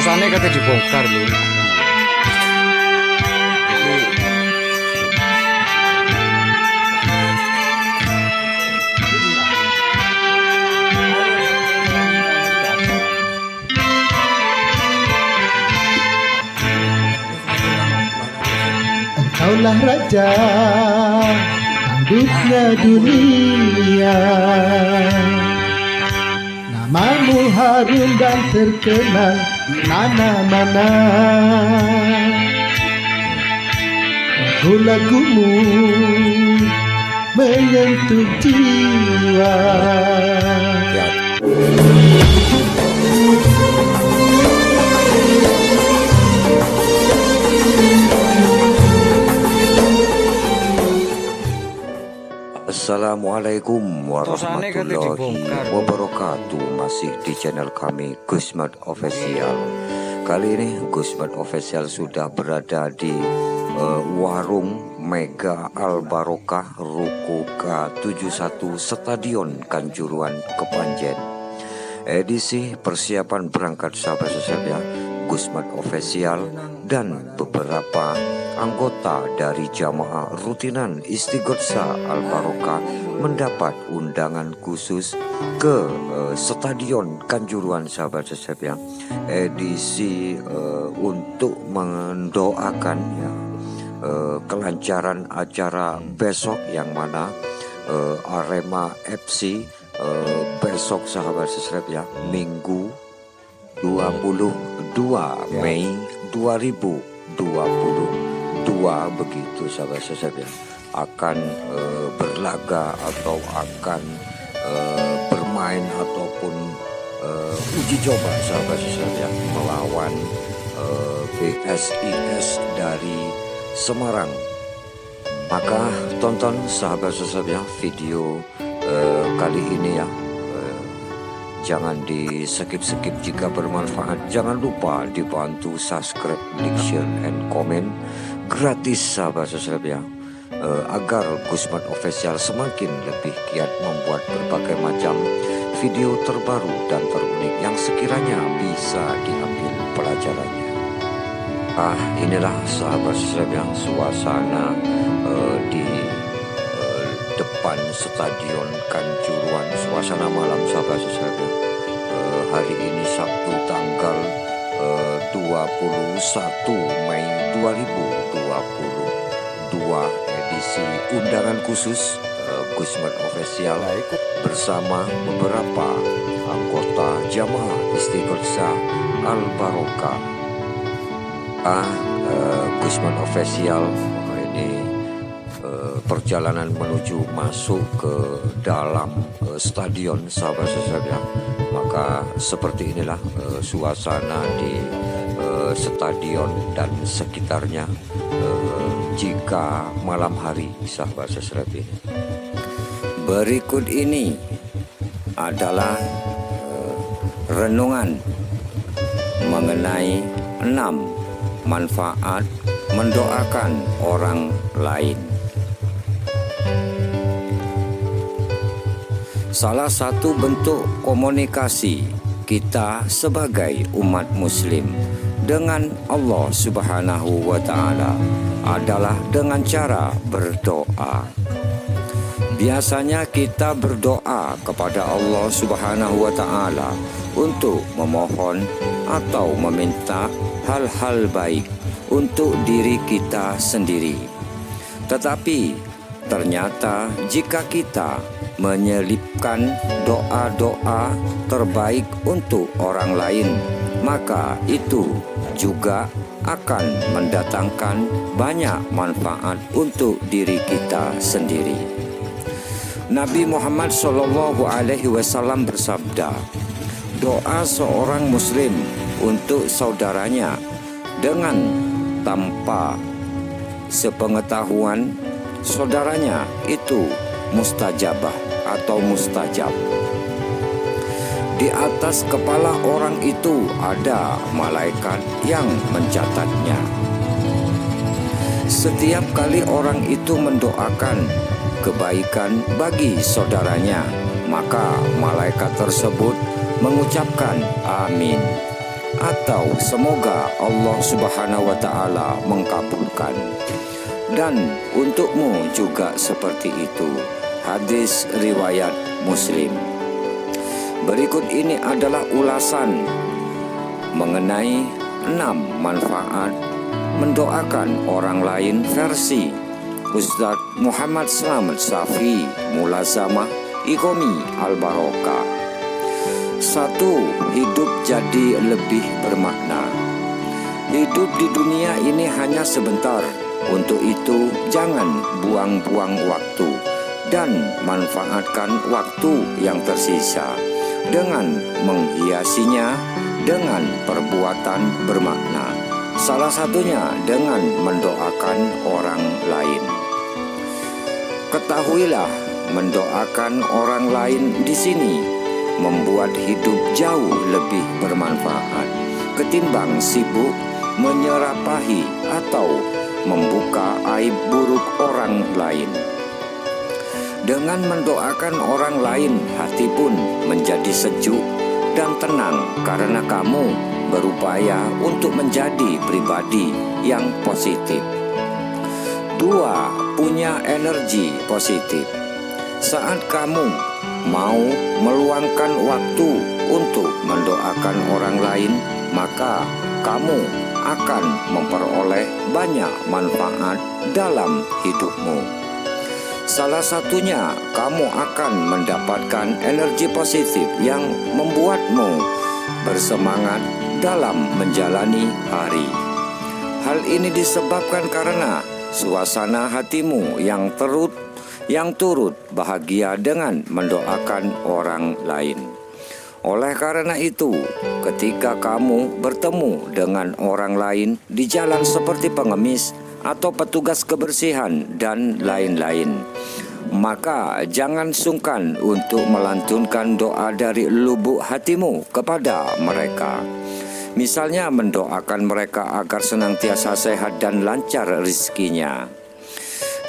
Tosane kate dibongkar lho. Engkaulah raja tanduknya dunia, namamu harum dan terkenal di mana-mana. Lagu-lagumu menyentuh jiwa. Assalamualaikum warahmatullahi wabarakatuh. Masih di channel kami Gusmat Official. Kali ini Gusmat Official sudah berada di warung Mega Al Barokah Ruko K71 Stadion Kanjuruhan Kepanjen. Edisi persiapan berangkat sahabat-sahabat ya, Gusmat Official dan beberapa anggota dari jamaah rutinan Istighotsah Al Barokah mendapat undangan khusus ke Stadion Kanjuruhan sahabat-sahabat ya, edisi untuk mendoakan ya, kelancaran acara besok yang mana Arema FC besok sahabat-sahabat ya, Minggu 22 Mei 2022 begitu sahabat-sahabat ya, akan berlaga atau akan bermain ataupun uji coba sahabat-sahabat ya, melawan BSIS dari Semarang. Maka tonton sahabat-sahabat ya video kali ini ya. Jangan di skip jika bermanfaat. Jangan lupa dibantu subscribe, like, share, and comment gratis sahabat-sahabat ya, agar Gusmat Official semakin lebih giat membuat berbagai macam video terbaru dan terunik yang sekiranya bisa diambil pelajarannya. Inilah sahabat-sahabat yang suasana di depan Stadion Kanjuruhan, suasana malam sahabat-sahabat. Hari ini Sabtu tanggal 21 Mei 2022, edisi undangan khusus Gusmat Official bersama beberapa anggota jamaah Istighotsah Al Barokah. Gusmat Official ini perjalanan menuju masuk ke dalam stadion sahabat-sahabat. Maka seperti inilah suasana di stadion dan sekitarnya jika malam hari sahabat-sahabat. Berikut ini adalah renungan mengenai 6 manfaat mendoakan orang lain. Salah satu bentuk komunikasi kita sebagai umat muslim dengan Allah Subhanahu wa Ta'ala adalah dengan cara berdoa. Biasanya kita berdoa kepada Allah Subhanahu wa Ta'ala untuk memohon atau meminta hal-hal baik untuk diri kita sendiri. Tetapi ternyata jika kita menyelipkan doa-doa terbaik untuk orang lain, maka itu juga akan mendatangkan banyak manfaat untuk diri kita sendiri. Nabi Muhammad SAW bersabda, doa seorang muslim untuk saudaranya dengan tanpa sepengetahuan saudaranya itu mustajabah atau mustajab. Di atas kepala orang itu ada malaikat yang mencatatnya. Setiap kali orang itu mendoakan kebaikan bagi saudaranya, maka malaikat tersebut mengucapkan amin. atau semoga Allah Subhanahu wa Ta'ala mengabulkan. Dan untukmu juga seperti itu. Hadis riwayat Muslim. Berikut ini adalah ulasan mengenai 6 manfaat mendoakan orang lain versi Ustadz Muhammad Slamet Safi, Mulazamah Iqomi Al-Barokah. 1. Hidup jadi lebih bermakna. Hidup di dunia ini hanya sebentar. Untuk itu jangan buang-buang waktu dan manfaatkan waktu yang tersisa dengan menghiasinya dengan perbuatan bermakna. Salah satunya dengan mendoakan orang lain. Ketahuilah, mendoakan orang lain di sini membuat hidup jauh lebih bermanfaat ketimbang sibuk menyerapahi atau membuka aib buruk orang lain. Dengan mendoakan orang lain, hati pun menjadi sejuk dan tenang karena kamu berupaya untuk menjadi pribadi yang positif. 2. Punya energi positif. Saat kamu mau meluangkan waktu untuk mendoakan orang lain, maka kamu akan memperoleh banyak manfaat dalam hidupmu. Salah satunya, kamu akan mendapatkan energi positif yang membuatmu bersemangat dalam menjalani hari. Hal ini disebabkan karena suasana hatimu yang turut bahagia dengan mendoakan orang lain. Oleh karena itu, ketika kamu bertemu dengan orang lain di jalan seperti pengemis atau petugas kebersihan dan lain-lain, maka jangan sungkan untuk melantunkan doa dari lubuk hatimu kepada mereka. Misalnya mendoakan mereka agar senantiasa sehat dan lancar rezekinya.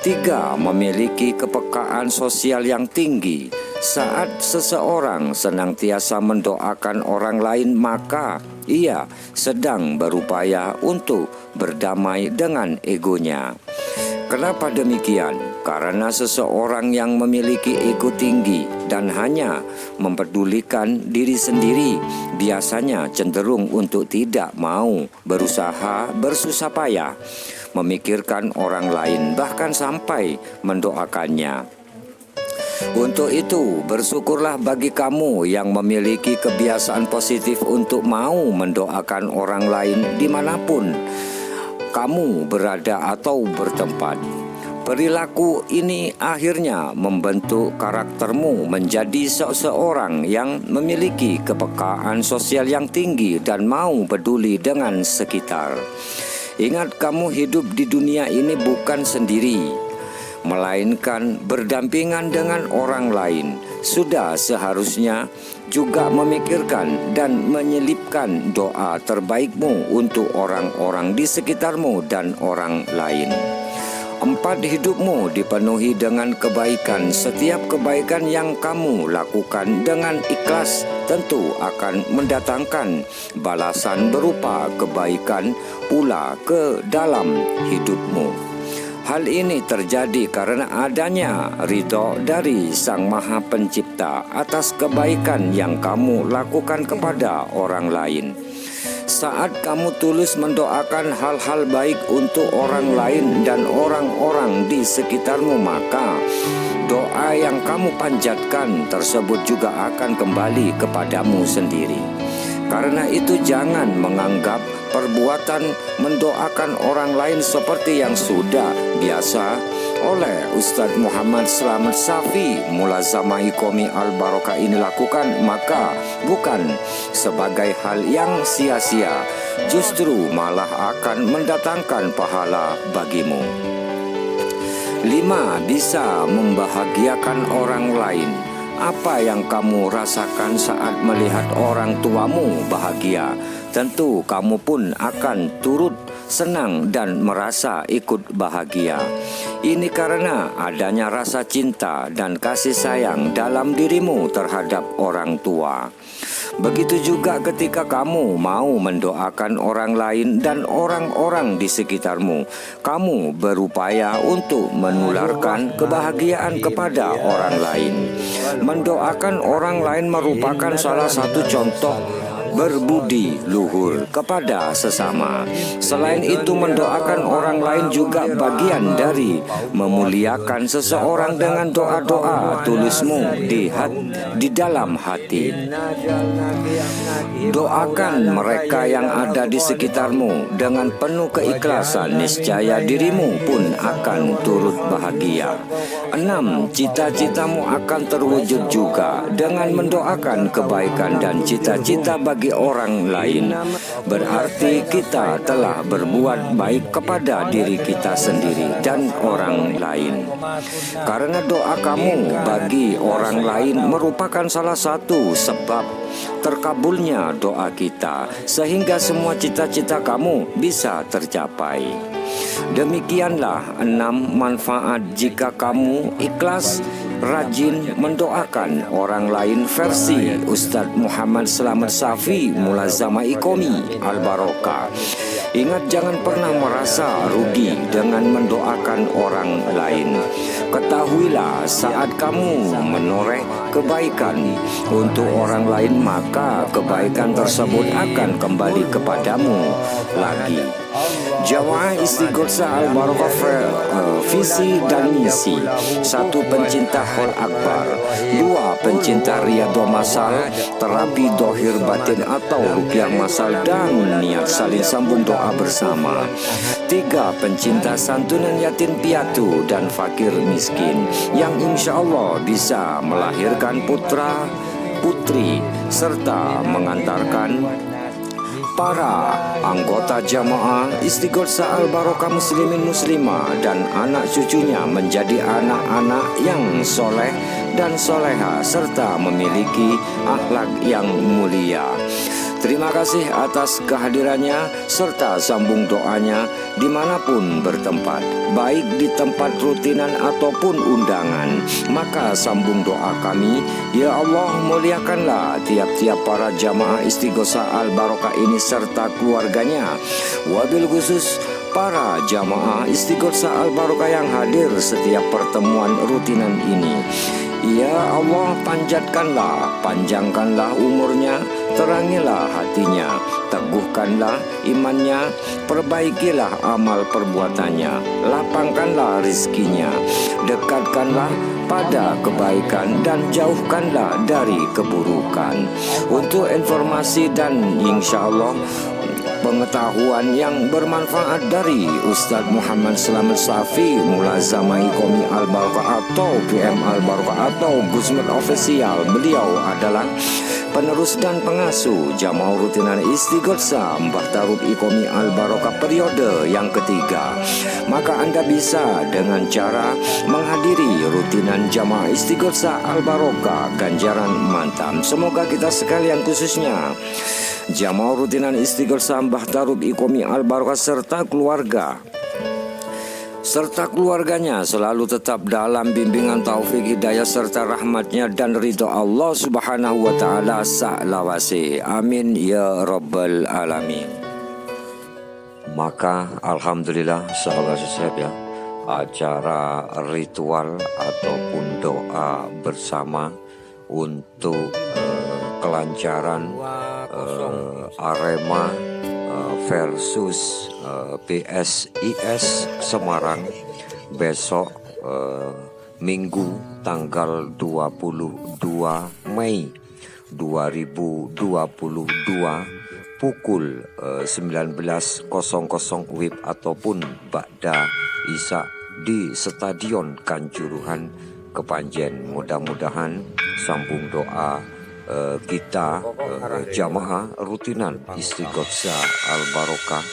3. Memiliki kepekaan sosial yang tinggi. Saat seseorang senantiasa mendoakan orang lain, maka ia sedang berupaya untuk berdamai dengan egonya. Kenapa demikian? Karena seseorang yang memiliki ego tinggi dan hanya mempedulikan diri sendiri biasanya cenderung untuk tidak mau berusaha bersusah payah memikirkan orang lain, bahkan sampai mendoakannya. Untuk itu, bersyukurlah bagi kamu yang memiliki kebiasaan positif untuk mau mendoakan orang lain dimanapun kamu berada atau bertempat. Perilaku ini akhirnya membentuk karaktermu menjadi seseorang yang memiliki kepekaan sosial yang tinggi dan mau peduli dengan sekitar. Ingat, kamu hidup di dunia ini bukan sendiri, melainkan berdampingan dengan orang lain. Sudah seharusnya juga memikirkan dan menyelipkan doa terbaikmu untuk orang-orang di sekitarmu dan orang lain. 4. Hidupmu dipenuhi dengan kebaikan. Setiap kebaikan yang kamu lakukan dengan ikhlas tentu akan mendatangkan balasan berupa kebaikan pula ke dalam hidupmu. Hal ini terjadi karena adanya ridho dari Sang Maha Pencipta atas kebaikan yang kamu lakukan kepada orang lain. Saat kamu tulus mendoakan hal-hal baik untuk orang lain dan orang-orang di sekitarmu, maka doa yang kamu panjatkan tersebut juga akan kembali kepadamu sendiri. Karena itu jangan menganggap perbuatan mendoakan orang lain seperti yang sudah biasa oleh Ustadz Muhammad Slamet Safi, Mulazamah Iqomi Al-Barokah ini lakukan, maka bukan sebagai hal yang sia-sia, justru malah akan mendatangkan pahala bagimu. 5. Bisa membahagiakan orang lain. Apa yang kamu rasakan saat melihat orang tuamu bahagia? Tentu kamu pun akan turut senang dan merasa ikut bahagia. Ini karena adanya rasa cinta dan kasih sayang dalam dirimu terhadap orang tua. Begitu juga ketika kamu mau mendoakan orang lain dan orang-orang di sekitarmu, kamu berupaya untuk menularkan kebahagiaan kepada orang lain. Mendoakan orang lain merupakan salah satu contoh berbudi luhur kepada sesama. Selain itu, mendoakan orang lain juga bagian dari memuliakan seseorang dengan doa-doa tulusmu di dalam hati. Doakan mereka yang ada di sekitarmu dengan penuh keikhlasan, niscaya dirimu pun akan turut bahagia. 6. Cita-citamu akan terwujud juga dengan mendoakan kebaikan dan cita-cita bagi orang lain. Berarti kita telah berbuat baik kepada diri kita sendiri dan orang lain. Karena doa kamu bagi orang lain merupakan salah satu sebab terkabulnya doa kita, sehingga semua cita-cita kamu bisa tercapai. Demikianlah 6 manfaat jika kamu ikhlas rajin mendoakan orang lain versi Ustadz Muhammad Slamet Safi Mulazamah Iqomi Al-Barokah. Ingat, jangan pernah merasa rugi dengan mendoakan orang lain. Ketahuilah, saat kamu menoreh kebaikan untuk orang lain, maka kebaikan tersebut akan kembali kepadamu lagi. Jamaah Istighosah Al-Barokah visi dan misi: 1. Pencinta Hol Akbar, 2. Pencinta Riyadhah Masal, terapi dohir batin atau ruqyah masal dan niat saling sambung doa bersama. 3. Pencinta santunan yatim piatu dan fakir miskin yang insya Allah bisa melahirkan putra putri serta mengantarkan para anggota jamaah Istighosah Al-Barokah muslimin muslimah dan anak cucunya menjadi anak-anak yang soleh dan soleha serta memiliki akhlak yang mulia. Terima kasih atas kehadirannya serta sambung doanya dimanapun bertempat, baik di tempat rutinan ataupun undangan. Maka sambung doa kami, ya Allah, muliakanlah tiap-tiap para jamaah Istighosah Al-Barokah ini serta keluarganya, wabil khusus para jamaah Istighosah Al-Barokah yang hadir setiap pertemuan rutinan ini. Ya Allah, panjangkanlah umurnya, terangilah hatinya, teguhkanlah imannya, perbaikilah amal perbuatannya, lapangkanlah rizkinya, dekatkanlah pada kebaikan dan jauhkanlah dari keburukan. Untuk informasi dan insya Allah pengetahuan yang bermanfaat dari Ustadz Muhammad Slamet Safi Mulazamah Iqomi Al-Barokah atau PM Al-Barokah atau Gusmet Official, beliau adalah penerus dan pengasuh jamaah rutinan Istighosah Mbah Tarub Iqomi Al-Barokah periode yang ketiga. Maka Anda bisa dengan cara menghadiri rutinan jamaah Istighosah Al-Barokah ganjaran mantap. Semoga kita sekalian, khususnya jamaah rutinan Istighosah Mbah Tarub Iqomi Al-Barokah serta keluarganya selalu tetap dalam bimbingan taufik hidayah serta rahmatnya dan ridho Allah subhanahu wa ta'ala sa'lawasi. Amin ya rabbal alamin. Maka alhamdulillah sahabat-sahabat ya, acara ritual ataupun doa bersama untuk kelancaran Arema versus PSIS Semarang besok Minggu tanggal 22 Mei 2022 pukul 19.00 WIB ataupun Ba'da Isya di Stadion Kanjuruhan Kepanjen. Mudah-mudahan sambung doa kita jamaah rutinan Istighosah Al-Barokah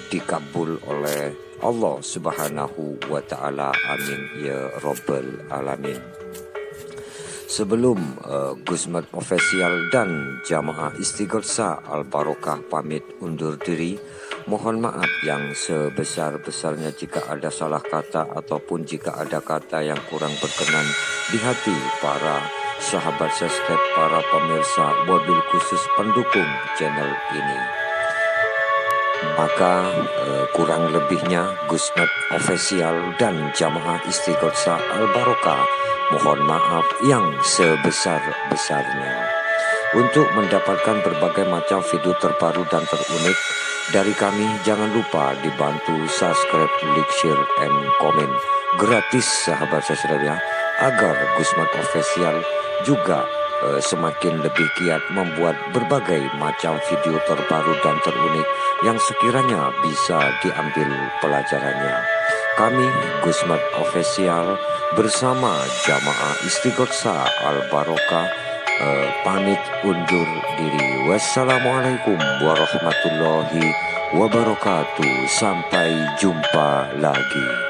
dikabul oleh Allah subhanahu wa ta'ala. Amin ya rabbal alamin. Sebelum Gusmet Official dan jamaah Istighosah Al-Barokah pamit undur diri, mohon maaf yang sebesar-besarnya jika ada salah kata ataupun jika ada kata yang kurang berkenan di hati para sahabat subscribe, para pemirsa, wabil khusus pendukung channel ini. Maka kurang lebihnya Gusmet Official dan Jamaah Istighosa Al-Barokah mohon maaf yang sebesar-besarnya. Untuk mendapatkan berbagai macam video terbaru dan terunik dari kami, jangan lupa dibantu subscribe, like, share, and komen gratis sahabat subscribe, agar Gusmet Official juga semakin lebih giat membuat berbagai macam video terbaru dan terunik yang sekiranya bisa diambil pelajarannya. Kami Gusmet Official bersama Jamaah Istighosa Al-Barokah pamit undur diri. Wassalamualaikum warahmatullahi wabarakatuh. Sampai jumpa lagi.